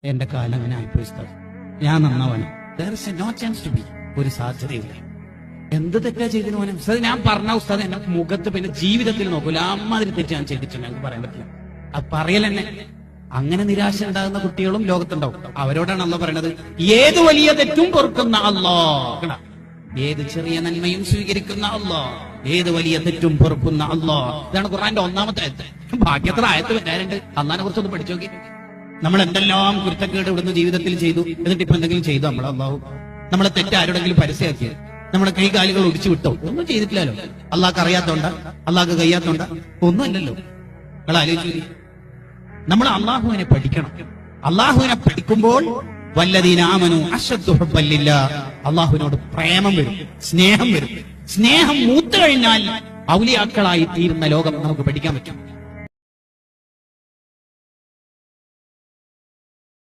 എന്റെ കാലം അങ്ങനെ ആയിപ്പോയി ഉസ്താദ്, ഞാൻ നന്നാവാനും നോ ചാൻസ് ടു ബി, ഒരു സാധ്യതയില്ല. എന്ത് തെറ്റാ ചെയ്തിന് മോനെ ഉസ്താദ്? ഞാൻ പറഞ്ഞ ഉസ്താദ് എന്നെ മുഖത്ത് പിന്നെ ജീവിതത്തിൽ നോക്കൂല. അമ്മാതിരി തെറ്റ് ഞാൻ ചെയ്തിട്ടുണ്ട്, ഞങ്ങൾക്ക് പറയാൻ പറ്റില്ല. അത് പറയലെന്നെ. അങ്ങനെ നിരാശ ഉണ്ടാകുന്ന കുട്ടികളും ലോകത്തുണ്ടാവും. അവരോടാണ് അള്ളാഹ് പറയണത്, ഏത് വലിയ തെറ്റും പൊറുക്കുന്ന അള്ളാഹ്, ഏത് ചെറിയ നന്മയും സ്വീകരിക്കുന്ന അള്ളാഹ്, ഏത് വലിയ തെറ്റും പൊറുക്കുന്ന അള്ളാഹ്. ഇതാണ് ഖുർആന്റെ ഒന്നാമത്തെ ആയത്ത്. ബാക്കി എത്ര ആയത്ത് വരാനുണ്ട്? അള്ളാഹിനെ കുറിച്ചൊന്ന് പഠിച്ചു നോക്കി. നമ്മൾ എന്തെല്ലാം കുരുത്തക്കേട് ഇവിടുന്ന് ജീവിതത്തിൽ ചെയ്തു, എന്നിട്ട് ഇപ്പൊ എന്തെങ്കിലും ചെയ്തു നമ്മൾ? അള്ളാഹു നമ്മളെ തെറ്റ് ആരോടെങ്കിലും പരസ്യമാക്കിയത്, നമ്മളെ കൈകാലുകൾ ഒടിച്ചു വിട്ടോ? ഒന്നും ചെയ്തിട്ടില്ലല്ലോ. അള്ളാഹ്ക്ക് അറിയാത്തോണ്ട, അള്ളാഹ്ക്ക് കഴിയാത്തോണ്ട ഒന്നും അല്ലല്ലോ. നിങ്ങൾ ആലോചിച്ചു. നമ്മൾ അള്ളാഹുവിനെ പഠിക്കണം. അള്ളാഹുവിനെ പഠിക്കുമ്പോൾ വല്ലദീന ആമനു അശദ്ദു ഹുബ്ബൻ ലില്ലാഹ്, അള്ളാഹുവിനോട് പ്രേമം വരും, സ്നേഹം വരും. സ്നേഹം മൂത്തു കഴിഞ്ഞാൽ ഔലിയാക്കളായി തീരുന്ന ലോകം നമുക്ക് പഠിക്കാൻ പറ്റും.